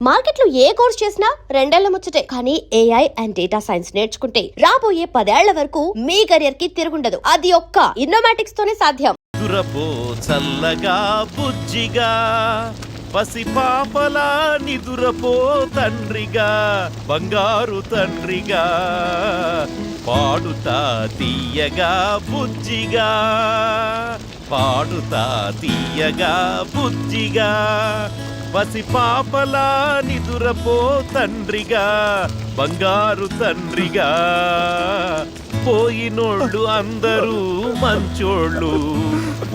మార్కెట్లో ఏ కోర్స్ చేసినా రెండేళ్ల ముచ్చటే. కానీ ఏఐ అండ్ డేటా సైన్స్ నేర్చుకుంటే రాబోయే 10 ఏళ్ల వరకు మీ కెరియర్ కి తిరుగుండదు. అది ఒక్క ఇన్నోమాటిక్స్ తోనే సాధ్యం. దురపో చల్లగా బుజ్జిగా పసిపాపలా నిదురపో తండ్రిగా బంగారు తండ్రిగా పాడుతా తీయగా బుజ్జిగా పాడుతా తీయగా బుజ్జిగా పసిపాపలా నిదురపో తండ్రిగా బంగారు తండ్రిగా పోయినోళ్ళు అందరూ మంచోళ్ళు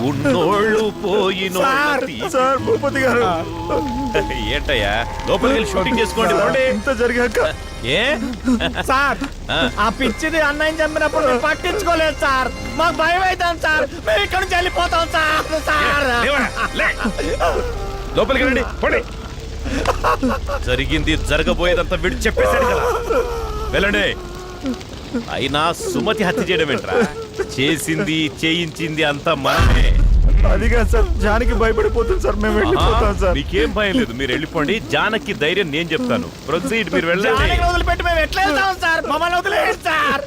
ఉన్నోళ్ళు పోయినోళ్ళు. సార్ భూపతి గారు ఏంటయ్యా లోపలికి వెళ్ళి షూటింగ్ చేసుకోండి. ఇంత జరిగాక ఏ సార్ ఆ పిచ్చిది అన్నయ్య చంపినప్పుడు మేము పట్టించుకోలేదు సార్. మాకు భయం అవుతాం సార్. మేము ఇక్కడ నుంచి వెళ్ళిపోతాం సార్. సార్ లోపలికి రండి పోండి. జరిగింది జరగబోయేదంతా వీడు చెప్పేశాడు కదా, వెళ్ళండి. అయినా సుమతి హత్య చేయడం ఏంట్రా? చేసింది చేయించింది అంతా మనమే. అదిగా సార్ జానికి భయపడిపోతుంది సార్. మేము వెళ్ళిపోతాం సార్. మీకేం భయం లేదు, మీరు వెళ్ళిపోండి. జానకి ధైర్యం నేను చెప్తాను. ప్రొసీడ్, మీరు వెళ్ళండి. వదిలిపెట్టి మేము ఎట్లా వెళ్తాం సార్? మమ్మల్ని వదిలేదు సార్.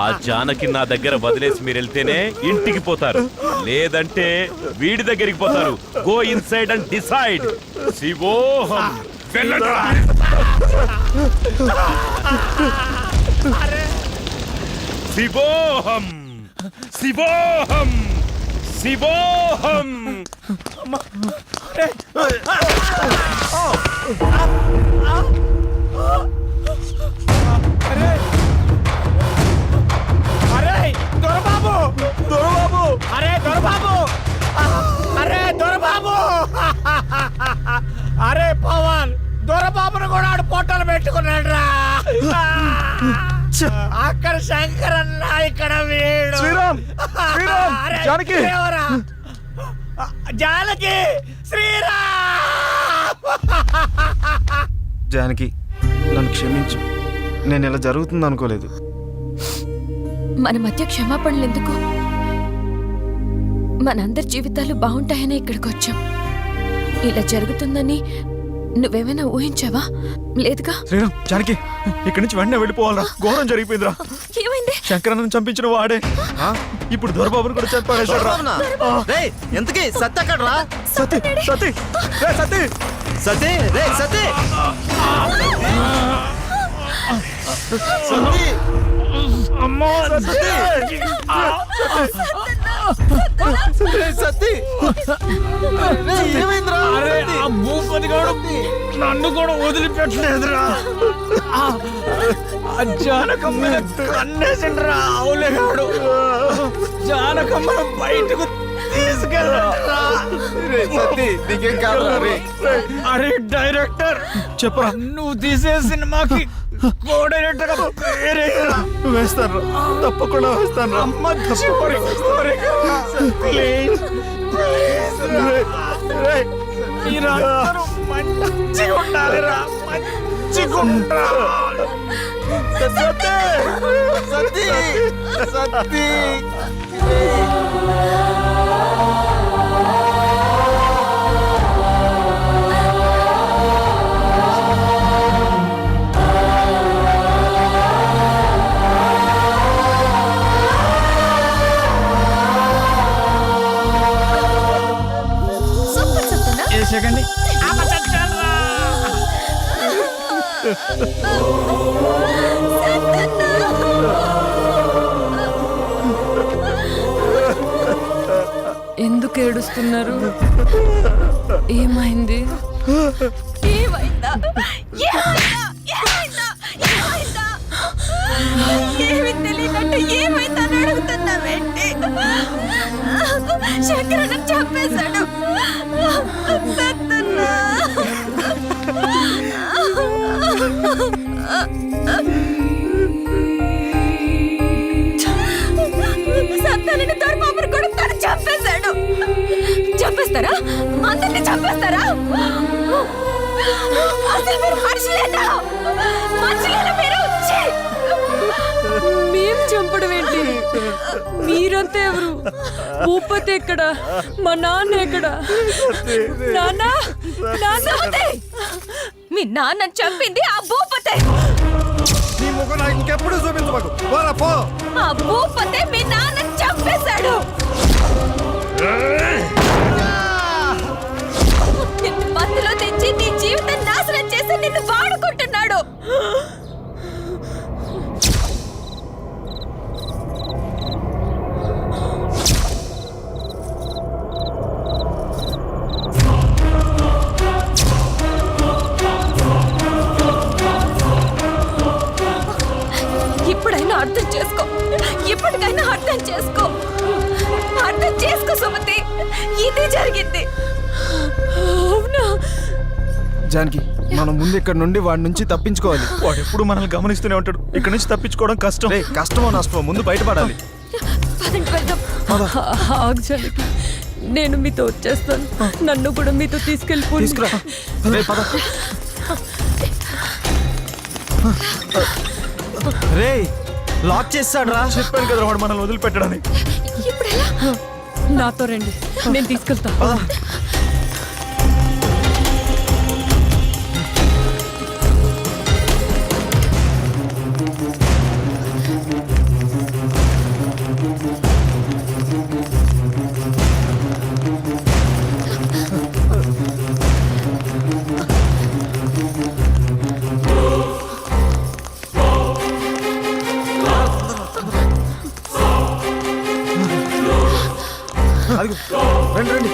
ఆ జానకి నా దగ్గర వదిలేసి మీరు వెళ్తేనే ఇంటికి పోతారు, లేదంటే వీడి దగ్గరికి పోతారు. Go inside and decide. శివోహం వెళ్ళండి. శివోహం శివోహం శివోహం. అరే దొరబాబు దొరబాబు అరే దొరబాబు అరే దొరబాబు అరే పవన్ దొరబాబును కూడా ఆడు పొట్టలు పెట్టుకున్నాడు రా. అక్కడ శంకర్ అన్న, ఇక్కడ వీడు శ్రీరామ్ శ్రీరామ్ జానకి ఎవరా? జానకి శ్రీరామ్. జానకి నన్ను క్షమించు. నేను ఇలా జరుగుతుంది అనుకోలేదు. మన మధ్య క్షమాపణలు ఎందుకు? మనందరి జీవితాలు బాగుంటాయని ఇక్కడికి వచ్చాం. ఇలా జరుగుతుందని నువ్వేమైనా ఊహించావా? లేదుగా. శ్రీరామ్ జానకి ఇక్కడి నుంచి వెంటనే వెళ్ళిపోవాలరా. ఘోరం జరిగిపోయిందిరా. ఏమైంది? శంకరన్నను చంపించిన వాడే ఇప్పుడు దొరబాబుని కూడా చంపాడు. ఎంతకీ సత్య అక్కడరా? సతీ సతీ రే సతీ సతీ రే సతీ సతీ అమ్మో సతీ ఏమైందిరా? అరే ఆ భూపతి గారు నన్ను కూడా వదిలిపెట్టలేదురా. జానకమ్మ కన్నేసిండ్రా అవులేగాడు. జానకమ్మను బయటకు తీసుకెళ్ళరా. సతీ నీకేం కాదు. అరే డైరెక్టర్ చెప్పరా. నువ్వు తీసే సినిమాకి కో డైరెక్టర్ గా పేరే వేస్తాను, తప్పకుండా వేస్తాను. మీరందరూ మంచిగా ఉండాలిరా, మంచిగా ఉండాలి. సతీ సతీ సతీ సెకండ్ ఎందుకు ఏడుస్తున్నారు? ఏమైంది? ఏమి తెలియనట్టు ఏమైందని అడుగుతున్నావేంటి? శంకరన్న చంపేశాడు. సత్తాలని దొరబాబుని కూడా తను చంపేశాడు. చంపేస్తారా? అందరినీ చంపేస్తారా? అసలు మీరు మనుషులేనా? మనుషులేనా మీరు? మేం చంపడం ఏంటి? మీరంతా ఎవరు? భూపతి ఎక్కడ? మా నాన్న ఎక్కడ? నాన్న సుమతి! మీ నాన్న చంపింది ఆ భూపతే. నీ ముఖం నాకు ఇంకెప్పుడు చూపించబాకు. పోరా పో. ఆ భూపతే మీ నాన్న చంపేశాడు. నిన్ను మత్తులో తెచ్చి నీ జీవితం నాశనం చేసి నిన్ను వాడుకుంటున్నాడు. ఇప్పుడైనా అర్థం చేసుకో. ఇప్పటికైనా అర్థం చేసుకో. అర్థం చేసుకో సుమతి. ఇది జరిగింది. అవునా? జానకి మనం ముందు ఇక్కడ నుండి వాడి నుంచి తప్పించుకోవాలి. వాడు ఎప్పుడు మనల్ని గమనిస్తూనే ఉంటాడు. ఇక్కడ నుంచి తప్పించుకోవడం కష్టం. కష్టమో నష్టమో ముందు బయటపడాలి. పదండి వెళ్దాం. ఆగు జానకి, నేను మీతో వచ్చేస్తాను. నన్ను కూడా మీతో తీసుకెళ్ళిపోండి. తీసుకురా. పద. రే లాక్ చేస్తాడు రా. చెప్పాను కదా వాడు మనల్ని వదిలిపెట్టడని. ఇప్పుడు ఎలా? నాతో రండి, నేను తీసుకెళ్తాను. పద. రండి రండి.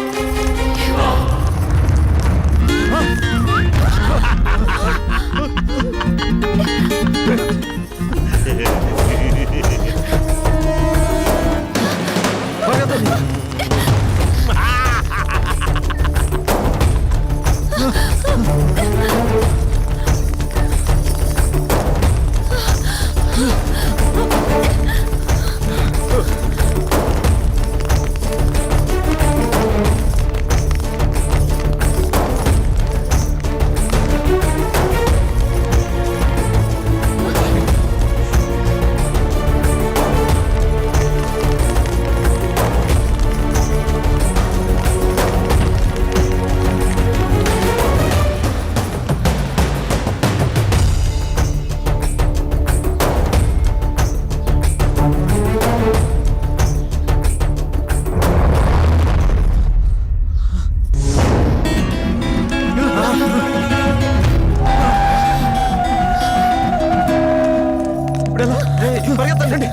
పరిగెత్తండి.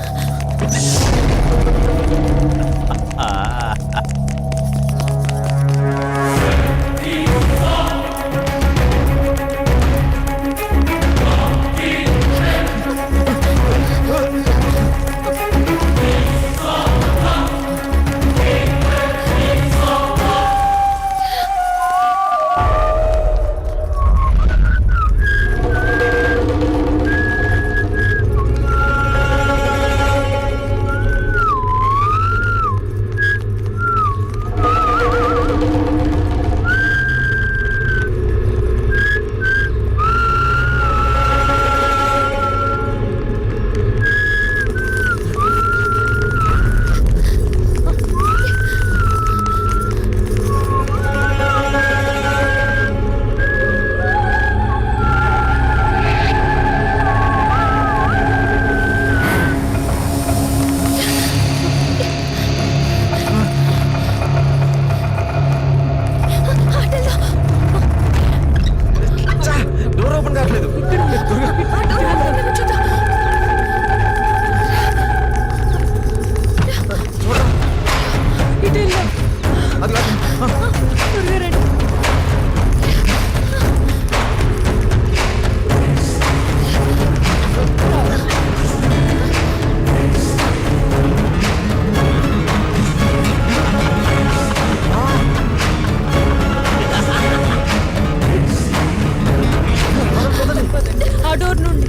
ఆ డోర్ నుండి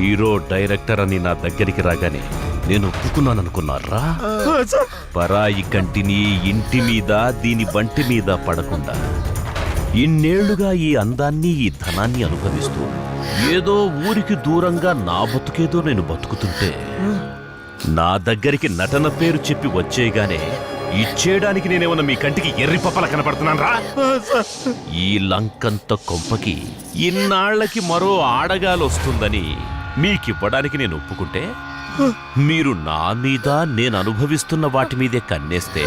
హీరో డైరెక్టర్ అని నా దగ్గరికి రాగానే నేను ఒప్పుకున్నాననుకున్నారా? పరాయి కంటిని ఇంటి మీద దీని వంటి మీద పడకుండా ఇన్నేళ్లుగా ఈ అందాన్ని ఈ ధనాన్ని అనుభవిస్తూ ఏదో ఊరికి దూరంగా నా బతుకేదో నేను బతుకుతుంటే నా దగ్గరికి నటన పేరు చెప్పి వచ్చేయగానే ఇచ్చేయడానికి నేనేమన్నా మీ కంటికి ఎర్రి పప్పల కనపడుతున్నాను రా? ఈ లంకంత కొంపకి ఇన్నాళ్లకి మరో ఆడగాలొస్తుందని మీకివ్వడానికి నేను ఒప్పుకుంటే మీరు నా మీద నేను అనుభవిస్తున్న వాటి మీదే కన్నేస్తే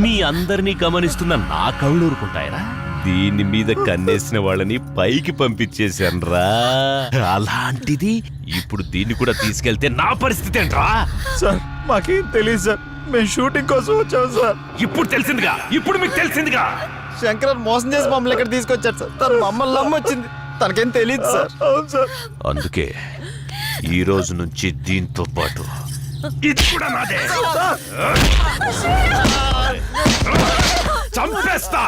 మీ అందరినీ గమనిస్తున్న నా కళ్ళూరుకుంటాయరా? దీని మీద కన్నేసిన వాళ్ళని పైకి పంపించేశాన్రా. అలాంటిది ఇప్పుడు దీన్ని కూడా తీసుకెళ్తే నా పరిస్థితి ఏంట్రా? సార్ మాకేం తెలియదు సార్, మేము షూటింగ్ కోసం వచ్చాము సార్. ఇప్పుడు తెలిసిందిగా, ఇప్పుడు మీకు తెలిసిందిగా. శంకర్ మోసం చేసి మమ్మల్ని ఇక్కడ తీసుకొచ్చాడు సార్. తను మమ్మల్ని నమ్మొచ్చింది, తనకేం తెలియదు సార్. అవును సార్. అందుకే ఈ రోజు నుంచి దీంతో పాటు ఇది కూడా నాదే. చంపేస్తా.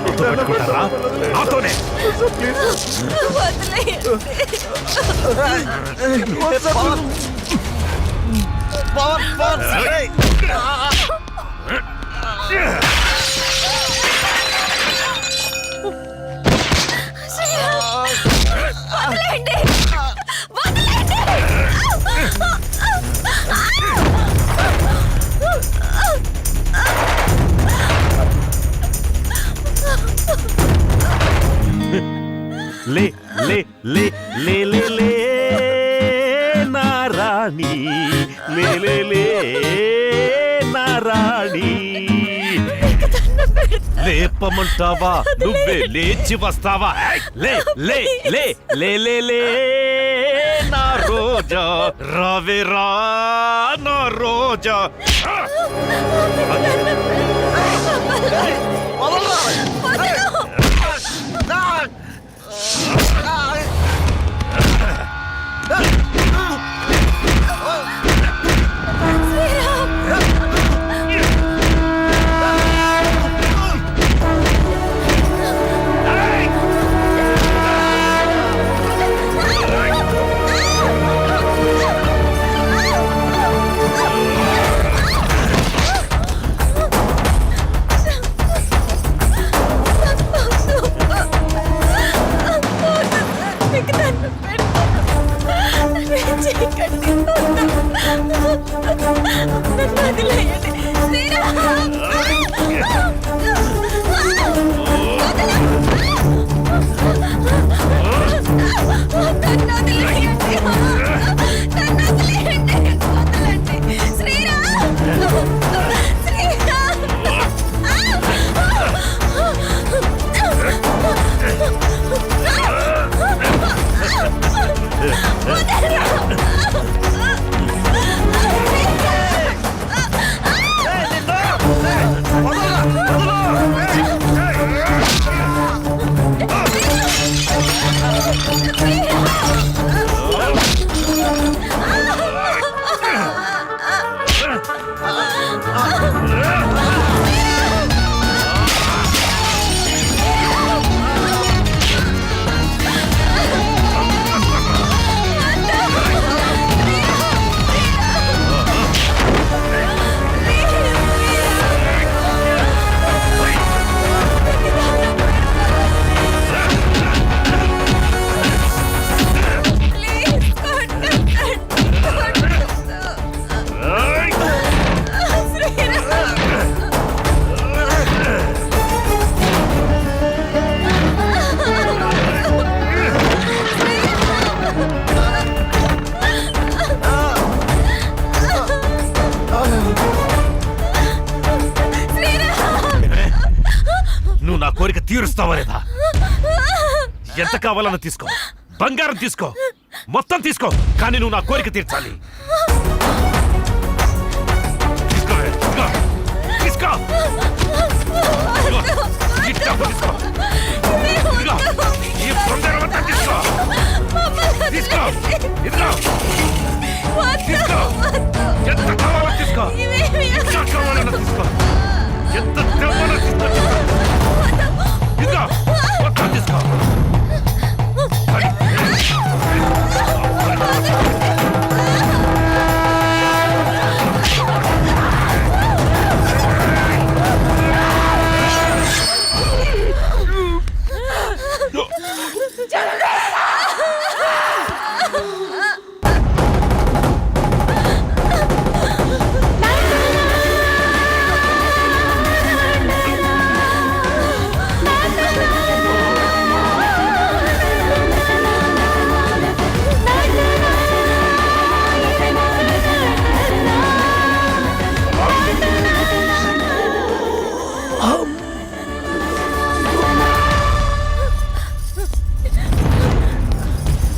గుర్తుపెట్టుకుంటారా? నాతోనే. పవన్, పవన్. లే లే లే లే లే లే నారాణి, లే లే లే నారాణి. లేపమంటావా? నువ్వే లేచి వస్తావా? లే లే లే లే లే లే నా రోజా, రావే రా నా రోజా. తీరుస్తావా లేదా? ఎంత కావాలన్నా తీసుకో, బంగారం తీసుకో, మొత్తం తీసుకో, కానీ నువ్వు నా కోరిక తీర్చాలి. తీసుకోవే, తీసుకో, తీసుకో. ఇదిగో, ఈ డబ్బు తీసుకో. ఇదిగో, ఈ బంగారం అంతా తీసుకో. తీసుకో, ఇదిగో, తీసుకో. ఎంత కావాలో తీసుకో, ఎంత కావాలన్నా తీసుకో, ఎంత కావాలో తీసుకో. ఇదిగో, మొత్తం తీసుకో.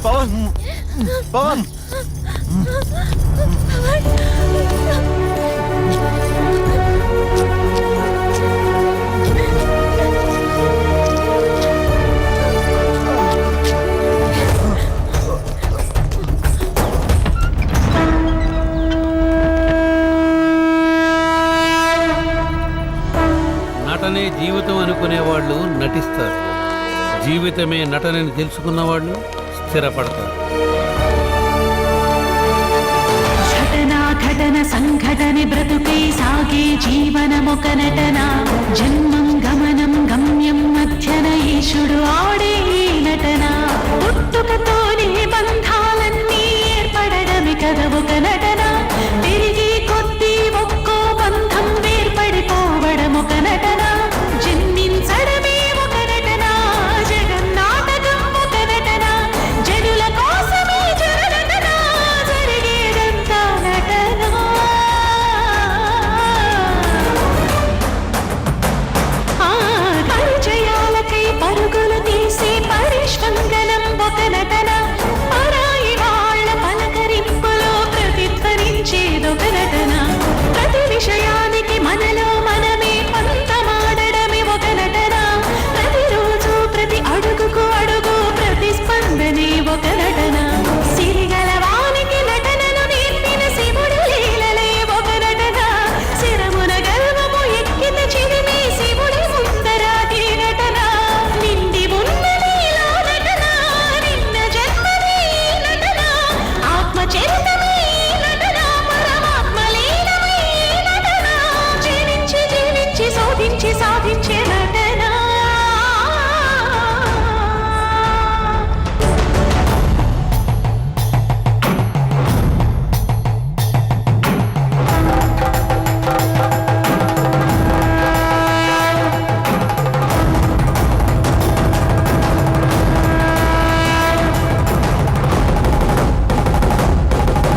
పవన్ పవన్ నటనే జీవితం అనుకునేవాళ్ళు నటిస్తారు, జీవితమే నటనని తెలుసుకున్న వాళ్ళు స్థిరపడతారు. ఘటన సంఘటన బ్రతుకై సాగే జీవనమొక నటన, జన్మం గమనం గమ్యం మధ్యన ఈశుడు ఆడే ఈ నటన, పుట్టుకతో